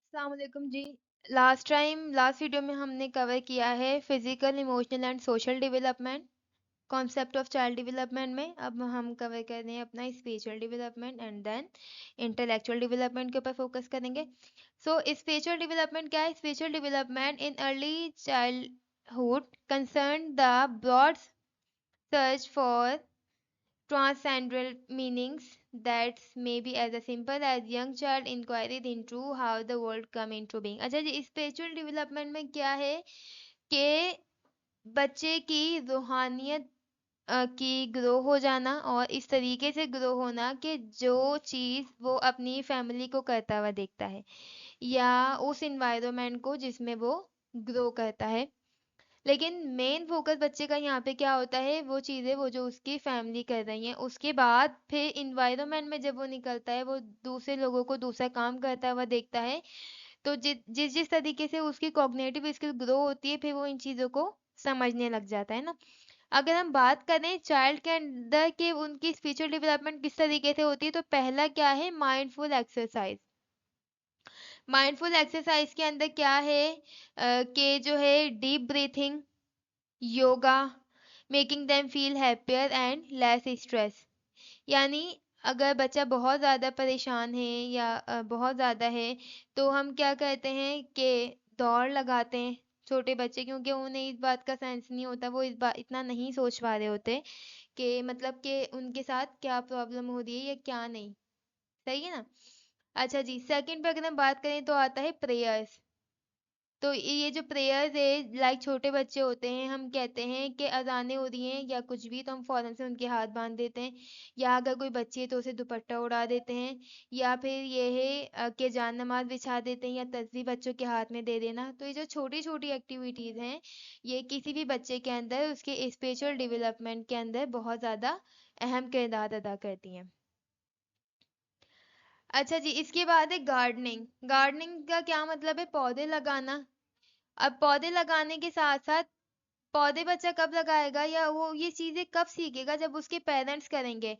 अस्सलाम वालेकुम जी। Last video में हमने कवर किया है physical emotional and social development, concept of child development में। अब हम कवर कर रहे हैं अपना spiritual development and then intellectual development के ऊपर फोकस करेंगे। सो स्पिरिचुअल डेवलपमेंट क्या है? Spiritual development in early childhood concern the broad search for transcendental meanings that may be as simple as young child inquiries into how the world come into being। अच्छा जी, spiritual development में क्या है कि बच्चे की रूहानियत की ग्रो हो जाना, और इस तरीके से ग्रो होना कि जो चीज़ वो अपनी फैमिली को करता हुआ देखता है या उस इन्वायरमेंट को जिसमें वो ग्रो करता है। लेकिन मेन फोकस बच्चे का यहाँ पे क्या होता है? वो चीज़ें वो जो उसकी फैमिली कर रही है, उसके बाद फिर इन्वायरमेंट में जब वो निकलता है, वो दूसरे लोगों को दूसरा काम करता हुआ देखता है, तो जिस जिस तरीके से उसकी कॉग्निटिव स्किल ग्रो होती है, फिर वो इन चीज़ों को समझने लग जाता है ना। अगर हम बात करें चाइल्ड के अंदर कि उनकी स्पिरिचुअल डेवलपमेंट किस तरीके से होती है, तो पहला क्या है? Mindful exercise. माइंडफुल एक्सरसाइज के अंदर क्या है कि जो है deep breathing, yoga, making them feel happier and less stress. यानी अगर बच्चा बहुत ज़्यादा परेशान है या बहुत ज़्यादा है, तो हम क्या करते हैं कि दौड़ लगाते हैं। छोटे बच्चे, क्योंकि उन्हें इस बात का सेंस नहीं होता, वो इस बात इतना नहीं सोच पा रहे होते कि मतलब कि उनके साथ क्या प्रॉब्लम हो रही है या क्या नहीं। सही है ना? अच्छा जी, सेकंड पे अगर हम बात करें तो आता है प्रेयर्स। तो ये जो प्रेयर्स है, लाइक छोटे बच्चे होते हैं, हम कहते हैं कि अजानें हो रही हैं या कुछ भी, तो हम फौरन से उनके हाथ बांध देते हैं, या अगर कोई बच्ची है तो उसे दुपट्टा उड़ा देते हैं, या फिर ये है कि जान नमाज बिछा देते हैं या तस्बीह बच्चों के हाथ में दे देना। तो ये जो छोटी छोटी एक्टिविटीज़ हैं, ये किसी भी बच्चे के अंदर उसके स्पिरिचुअल डेवलपमेंट के अंदर बहुत ज़्यादा अहम किरदार अदा करती हैं। अच्छा जी, इसके बाद है गार्डनिंग। गार्डनिंग का क्या मतलब है? पौधे लगाना। अब पौधे लगाने के साथ साथ पौधे बच्चा कब लगाएगा या वो ये चीजें कब सीखेगा? जब उसके पेरेंट्स करेंगे।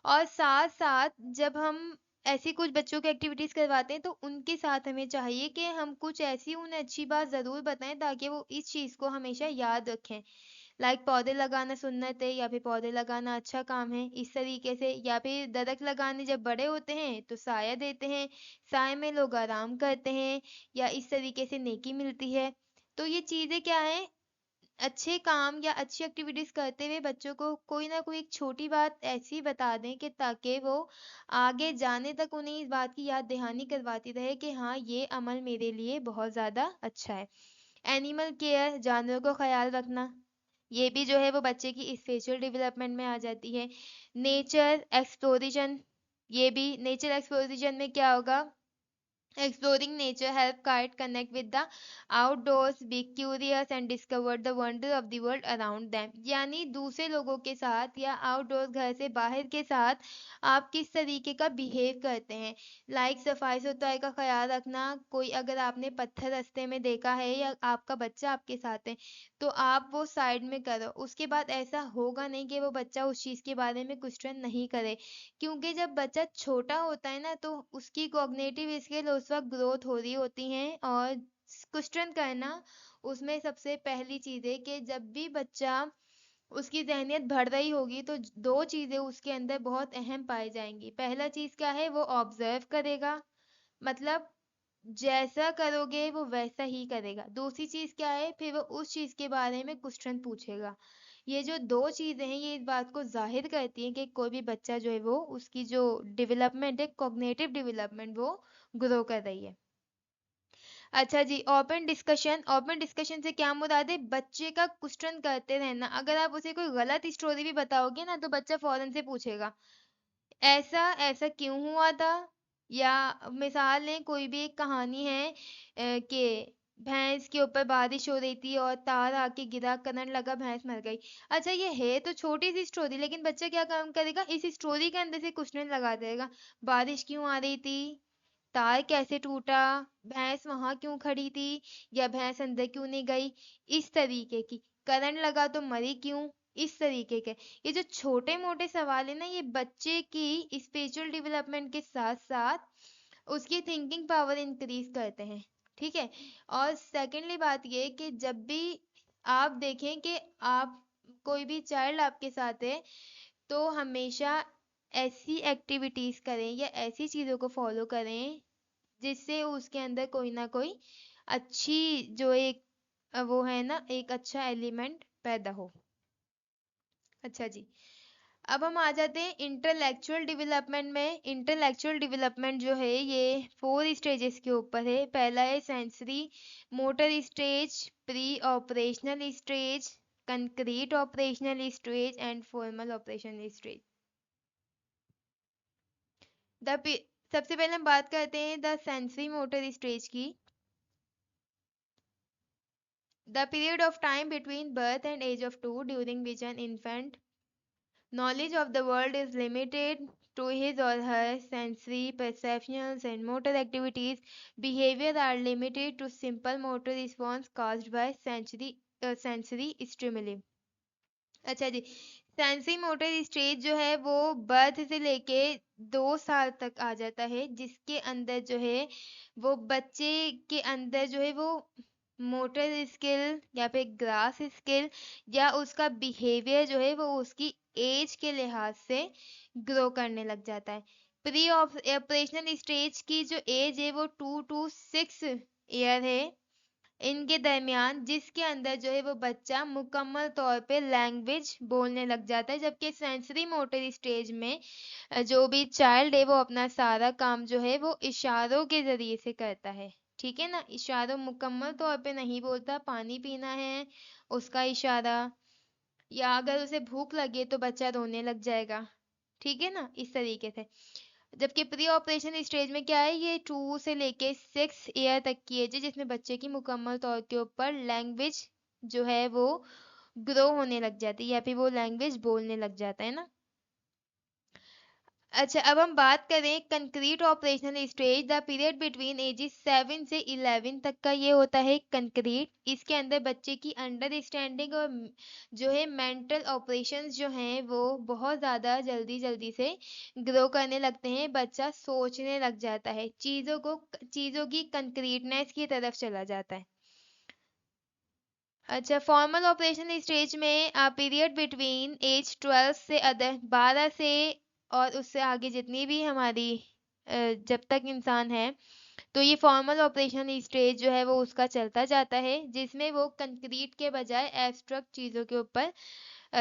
और साथ साथ जब हम ऐसी कुछ बच्चों की एक्टिविटीज करवाते हैं, तो उनके साथ हमें चाहिए कि हम कुछ ऐसी उन्हें अच्छी बात जरूर बताएं ताकि वो इस चीज को हमेशा याद रखें। लाइक पौधे लगाना सुन्नत है, या फिर पौधे लगाना अच्छा काम है, इस तरीके से। या फिर दरख्त लगाने जब बड़े होते हैं तो साया देते हैं, साए में लोग आराम करते हैं, या इस तरीके से नेकी मिलती है। तो ये चीजें क्या है? अच्छे काम या अच्छी एक्टिविटीज करते हुए बच्चों को कोई ना कोई एक छोटी बात ऐसी बता दें कि ताकि वो आगे जाने तक उन्हें इस बात की याद दहानी करवाती रहे कि हाँ, ये अमल मेरे लिए बहुत ज्यादा अच्छा है। एनिमल केयर, जानवरों को ख्याल रखना, ये भी जो है वो बच्चे की स्पिरिचुअल डेवलपमेंट में आ जाती है। नेचर एक्सप्लोरेशन, ये भी नेचर एक्सप्लोरेशन में क्या होगा? Exploring nature help kite connect with the outdoors, be curious and discover the wonder of the world around them। यानी दूसरे लोगों के साथ या आउटडोर घर से बाहर के साथ आप किस तरीके का बिहेव करते हैं। लाइक सफाई सुथराई का ख्याल रखना। कोई अगर आपने पत्थर रास्ते में देखा है या आपका बच्चा आपके साथ है, तो आप वो साइड में करो। उसके बाद ऐसा होगा नहीं कि वो बच्चा उस चीज़ के बारे में क्वेश्चन नहीं करे, क्योंकि जब बच्चा छोटा होता है ना, तो उसकी कॉग्निटिव स्किल उस वक्त ग्रोथ हो रही होती हैं। और क्वेश्चन करना उसमें सबसे पहली चीज़ है कि जब भी बच्चा उसकी ज़हनियत बढ़ रही होगी, तो दो चीज़ें उसके अंदर बहुत अहम पाई जाएंगी। पहला चीज़ क्या है? वो ऑब्जर्व करेगा, मतलब जैसा करोगे वो वैसा ही करेगा। दूसरी चीज़ क्या है? फिर वो उस चीज़ के बारे में क्वेश्चन पूछेगा। ये जो दो चीज़ें हैं, ये इस बात को ज़ाहिर करती हैं कि कोई भी बच्चा जो है वो उसकी जो डेवलपमेंट है, कॉग्निटिव डेवलपमेंट, वो ग्रो कर रही है। अच्छा जी, ओपन डिस्कशन। ओपन डिस्कशन से क्या मुराद है? बच्चे का क्वेश्चन करते रहना। अगर आप उसे कोई गलत स्टोरी भी बताओगे ना, तो बच्चा फौरन से पूछेगा, ऐसा ऐसा क्यों हुआ था? या मिसाल लें, कोई भी एक कहानी है कि भैंस के ऊपर बारिश हो रही थी और तार आके गिरा, करंट लगा, भैंस मर गई। अच्छा, ये है तो छोटी सी स्टोरी, लेकिन बच्चा क्या काम करेगा? इस स्टोरी के अंदर से क्वेश्चन लगा देगा। बारिश क्यों आ रही थी? तार कैसे टूटा? भैंस वहां क्यों खड़ी थी? या भैंस अंदर क्यों नहीं गई? इस तरीके की। करंट लगा तो मरी क्यों? इस तरीके के। ये जो छोटे मोटे सवाल है ना, ये बच्चे की स्पिरिचुअल डेवलपमेंट के साथ साथ उसकी थिंकिंग पावर इंक्रीज करते हैं। ठीक है। और सेकेंडली बात ये कि जब भी आप देखें कि आप कोई भी चाइल्ड आपके साथ है तो हमेशा ऐसी एक्टिविटीज करें या ऐसी चीज़ों को फॉलो करें जिससे उसके अंदर कोई ना कोई अच्छी जो एक वो है ना एक अच्छा एलिमेंट पैदा हो। अच्छा जी। अब हम आ जाते हैं इंटेलेक्चुअल डेवलपमेंट में। इंटेलेक्चुअल डेवलपमेंट जो है ये 4 स्टेजेस के ऊपर है। पहला है sensory motor stage, preoperational stage, concrete operational stage and formal operational stage. The सबसे पहले हम बात करते हैं द सेंसरी मोटर स्टेज की। The period of time between birth and age of 2 during which an infant knowledge of the world is limited to his or her sensory perceptions and motor activities. Behavior are limited to simple motor response caused by sensory stimuli. अच्छा जी। Sensory motor stage जो है वो birth से लेके 2 साल तक आ जाता है, जिसके अंदर जो है वो बच्चे के अंदर जो है वो मोटर स्किल या फिर ग्रास स्किल या उसका बिहेवियर जो है वो उसकी एज के लिहाज से ग्रो करने लग जाता है। प्री ऑपरेशनल स्टेज की जो एज है वो 2 to 6 ईयर है इनके दरमियान, जिसके अंदर जो है वो बच्चा मुकम्मल तौर पे लैंग्वेज बोलने लग जाता है। जबकि सेंसरी मोटर स्टेज में जो भी चाइल्ड है वो अपना सारा काम जो है वो इशारों के जरिए से करता है। ठीक है ना, इशारों मुकम्मल तौर पे नहीं बोलता। पानी पीना है उसका इशारा, या अगर उसे भूख लगे तो बच्चा रोने लग जाएगा। ठीक है ना, इस तरीके से। जबकि प्री ऑपरेशन स्टेज में क्या है, ये 2 से लेके 6 ईयर तक की एज है जिसमें बच्चे की मुकम्मल तौर के ऊपर लैंग्वेज जो है वो ग्रो होने लग जाती है या फिर वो लैंग्वेज बोलने लग जाता है ना। अच्छा, अब हम बात करें concrete operational stage. The period between ages 7 से 11 तक का ये होता है कंक्रीट। इसके अंदर बच्चे की अंडरस्टैंडिंग और जो है मेंटल ऑपरेशंस जो हैं वो बहुत ज़्यादा जल्दी जल्दी से ग्रो करने लगते हैं। बच्चा सोचने लग जाता है, चीज़ों की कंक्रीटनेस की तरफ चला जाता है। अच्छा, फॉर्मल ऑपरेशन स्टेज में पीरियड बिटवीन एज 12 से और उससे आगे जितनी भी हमारी जब तक इंसान है तो ये फॉर्मल ऑपरेशन स्टेज जो है वो उसका चलता जाता है, जिसमें वो कंक्रीट के बजाय एब्स्ट्रैक्ट चीज़ों के ऊपर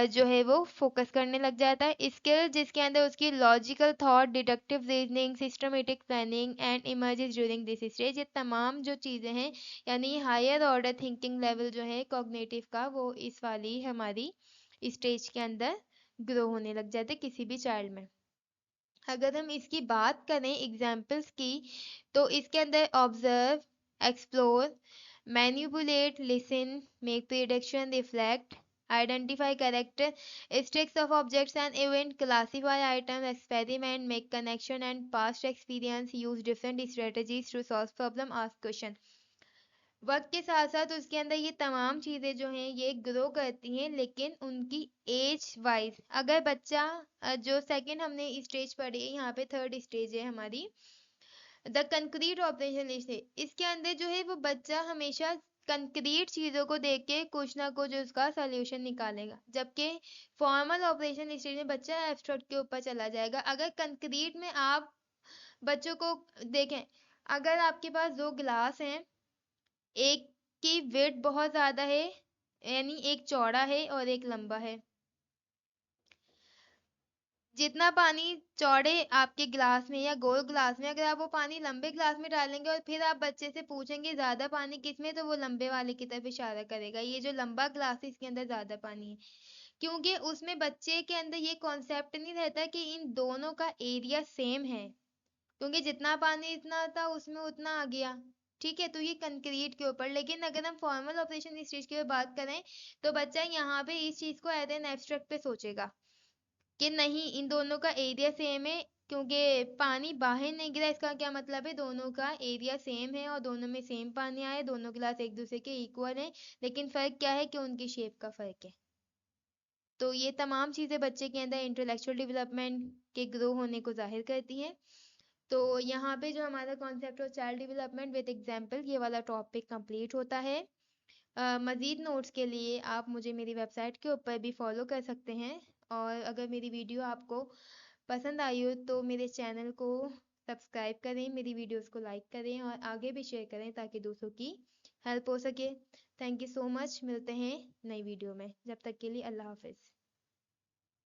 जो है वो फोकस करने लग जाता है। स्किल जिसके अंदर उसकी logical thought, deductive reasoning, systematic planning and emerges during this stage. ये तमाम जो चीज़ें हैं यानी हायर ऑर्डर थिंकिंग लेवल जो है कॉग्निटिव का, वो इस वाली हमारी स्टेज के अंदर ग्रो होने लग जाते किसी भी चाइल्ड में। अगर हम इसकी बात करें एग्जाम्पल्स की तो इसके अंदर observe, explore, manipulate, listen, make prediction, reflect, identify characteristics of objects and event, classify items, experiment, make connection and past experience, use different strategies to solve problem, ask question। वक्त के साथ साथ उसके अंदर ये तमाम चीज़ें जो हैं ये ग्रो करती हैं, लेकिन उनकी एज वाइज। अगर बच्चा जो सेकंड हमने स्टेज पढ़ी है, यहाँ पे थर्ड स्टेज है हमारी द कंक्रीट ऑपरेशन स्टेज। इसके अंदर जो है वो बच्चा हमेशा कंक्रीट चीज़ों को देख के कुछ ना कुछ उसका सॉल्यूशन निकालेगा। जबकि फॉर्मल ऑपरेशन स्टेज में बच्चा एब्स्ट्रैक्ट के ऊपर चला जाएगा। अगर कंक्रीट में आप बच्चों को देखें, अगर आपके पास 2 गिलास हैं, एक की वेट बहुत ज्यादा है, यानी एक चौड़ा है और एक लंबा है। जितना पानी चौड़े आपके गिलास में या गोल गिलास में, अगर आप वो पानी लंबे गिलास में डालेंगे और फिर आप बच्चे से पूछेंगे ज्यादा पानी किसमें, तो वो लंबे वाले की तरफ इशारा करेगा। ये जो लंबा गिलास है इसके अंदर ज्यादा पानी है, क्योंकि उसमें बच्चे के अंदर ये कॉन्सेप्ट नहीं रहता कि इन दोनों का एरिया सेम है, क्योंकि जितना पानी इतना था उसमें उतना आ गया। ठीक है, तो ये कंक्रीट के ऊपर। लेकिन अगर हम फॉर्मल ऑपरेशन स्टेज की बात करें तो बच्चा यहाँ पे इस चीज को एज एन एब्स्ट्रैक्ट पे सोचेगा कि नहीं, इन दोनों का एरिया सेम है, क्योंकि पानी बाहर नहीं गिरा, इसका क्या मतलब है, दोनों का एरिया सेम है और दोनों में सेम पानी आया, दोनों गिलास एक दूसरे के इक्वल है। लेकिन फर्क क्या है कि उनकी शेप का फर्क है। तो ये तमाम चीजें बच्चे के अंदर इंटेलेक्चुअल डेवलपमेंट के ग्रो होने को जाहिर करती हैं। तो यहाँ पे जो हमारा concept of child development with example ये वाला टॉपिक कंप्लीट होता है। मज़ीद नोट्स के लिए आप मुझे मेरी वेबसाइट के ऊपर भी फॉलो कर सकते हैं। और अगर मेरी वीडियो आपको पसंद आई हो तो मेरे चैनल को सब्सक्राइब करें, मेरी वीडियोस को लाइक करें और आगे भी शेयर करें ताकि दूसरों की हेल्प हो सके। थैंक यू सो मच, मिलते हैं नई वीडियो में, जब तक के लिए अल्लाह हाफिज़।